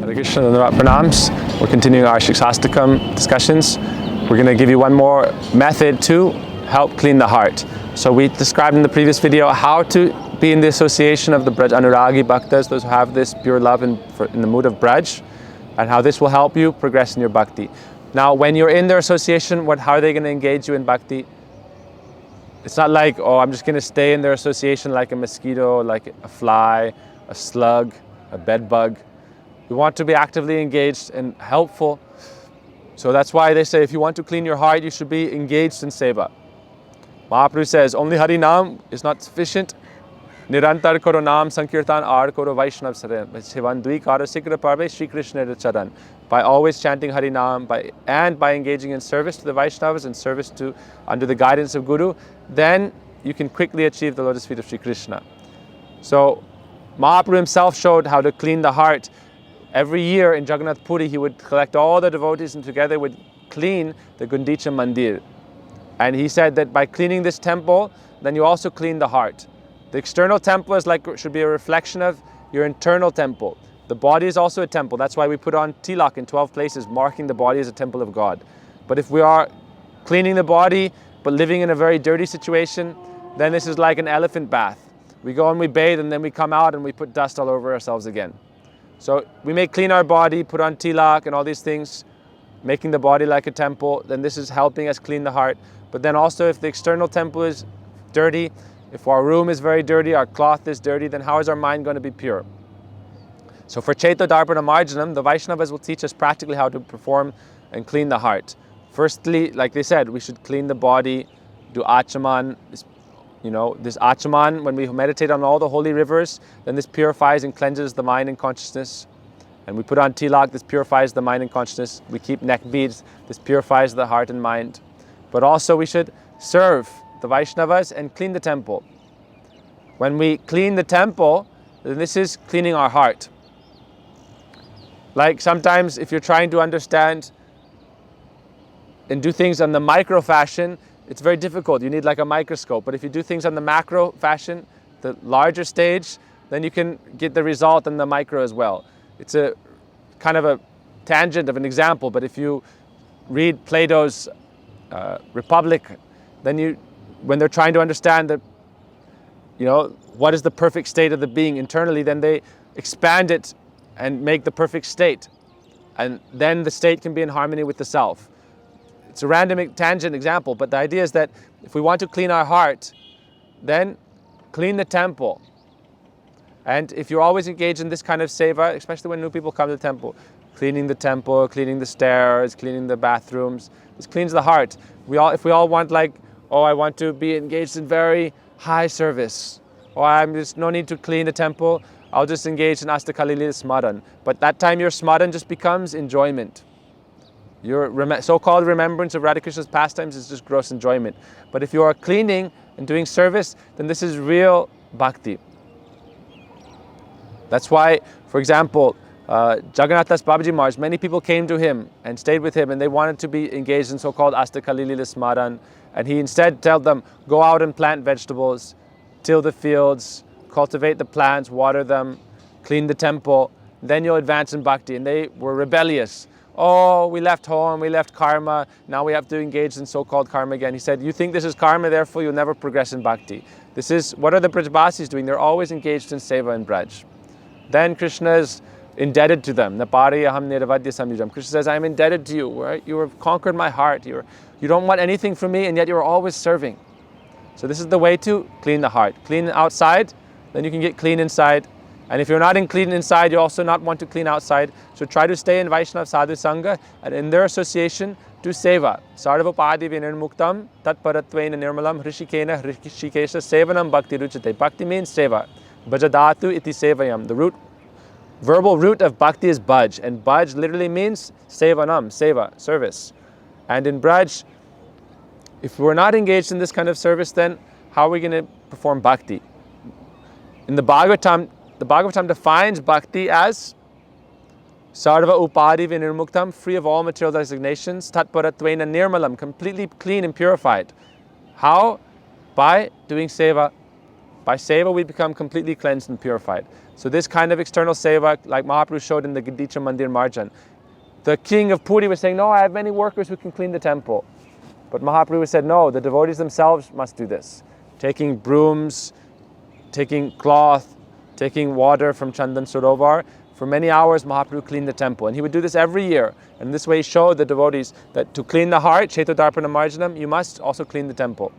Hare Krishna, Pranams. We're continuing our Shikshastakam discussions. We're going to give you one more method to help clean the heart. So we described in the previous video how to be in the association of the Braj Anuragi Bhaktas, those who have this pure love in the mood of Braj, and how this will help you progress in your bhakti. Now, when you're in their association, how are they going to engage you in bhakti? It's not like, oh, I'm just going to stay in their association like a mosquito, like a fly, a slug, a bed bug. We want to be actively engaged and helpful. So that's why they say if you want to clean your heart, you should be engaged in seva. Mahaprabhu says, only Hari Naam is not sufficient. Nirantar karo naam sankirtan ar karo Vaishnav saran. Shivandui karo sikra parve Shri Krishna charan. By always chanting Hari Naam by engaging in service to the Vaishnavas and service under the guidance of Guru, then you can quickly achieve the lotus feet of Shri Krishna. So Mahaprabhu himself showed how to clean the heart. Every year in Jagannath Puri, he would collect all the devotees and together would clean the Gundicha Mandir. And he said that by cleaning this temple, then you also clean the heart. The external temple should be a reflection of your internal temple. The body is also a temple. That's why we put on tilak in 12 places, marking the body as a temple of God. But if we are cleaning the body, but living in a very dirty situation, then this is like an elephant bath. We go and we bathe and then we come out and we put dust all over ourselves again. So we may clean our body, put on tilak and all these things, making the body like a temple, then this is helping us clean the heart. But then also if the external temple is dirty, if our room is very dirty, our cloth is dirty, then how is our mind going to be pure? So for Chaito Darpana Marjanam, the Vaishnavas will teach us practically how to perform and clean the heart. Firstly, like they said, we should clean the body, do achaman. This achaman, when we meditate on all the holy rivers, then this purifies and cleanses the mind and consciousness. And we put on tilak, this purifies the mind and consciousness. We keep neck beads, this purifies the heart and mind. But also we should serve the Vaishnavas and clean the temple. When we clean the temple, then this is cleaning our heart. Like sometimes if you're trying to understand and do things on the micro fashion, it's very difficult. You need like a microscope. But if you do things on the macro fashion, the larger stage, then you can get the result in the micro as well. It's a kind of a tangent of an example, but if you read Plato's Republic, then when they're trying to understand what is the perfect state of the being internally, then they expand it and make the perfect state. And then the state can be in harmony with the self. It's a random tangent example, but the idea is that if we want to clean our heart, then clean the temple. And if you're always engaged in this kind of seva, especially when new people come to the temple, cleaning the stairs, cleaning the bathrooms, this cleans the heart. If we all want I want to be engaged in very high service, or I'm just no need to clean the temple, I'll just engage in Astakalila Smaran. But that time your Smaran just becomes enjoyment. Your so-called remembrance of Radha Krishna's pastimes is just gross enjoyment. But if you are cleaning and doing service, then this is real bhakti. That's why, for example, Jagannath Das Babaji Maharaj, many people came to him and stayed with him and they wanted to be engaged in so-called Astakalila Smaran. And he instead told them, go out and plant vegetables, till the fields, cultivate the plants, water them, clean the temple, then you'll advance in bhakti. And they were rebellious. Oh, we left home, we left karma, now we have to engage in so-called karma again. He said, you think this is karma, therefore you'll never progress in bhakti. What are the Brajbasis doing? They're always engaged in seva and Braj. Then Krishna is indebted to them. Napari aham niravadya samyujam. Krishna says, I am indebted to you. Right? You have conquered my heart. You don't want anything from me, and yet you're always serving. So this is the way to clean the heart. Clean outside, then you can get clean inside. And if you're not clean inside, you also not want to clean outside. So try to stay in Vaishnav Sadhu Sangha, and in their association, do seva. Sarvapadi vinirmuktam tatparatvaina nirmalam hrishikena hrishikesha sevanam bhakti ruchate. Bhakti means seva. Bhajadatu iti sevayam. The verbal root of bhakti is bhaj, and bhaj literally means sevanam, seva, service. And in Braj, if we're not engaged in this kind of service, then how are we going to perform bhakti? In the Bhagavatam defines bhakti as sarva upadi vinirmuktam, free of all material designations, tatparatvaina nirmalam, completely clean and purified. How? By doing seva, By seva, we become completely cleansed and purified. So this kind of external seva, like Mahaprabhu showed in the Gaudiya Mandir Marjan, the king of Puri was saying, no, I have many workers who can clean the temple. But Mahaprabhu said, no, the devotees themselves must do this. Taking brooms, taking cloth, taking water from Chandan Sarovar. For many hours, Mahaprabhu cleaned the temple. And he would do this every year. And this way he showed the devotees that to clean the heart, Chaitodarpana Marjanam, you must also clean the temple.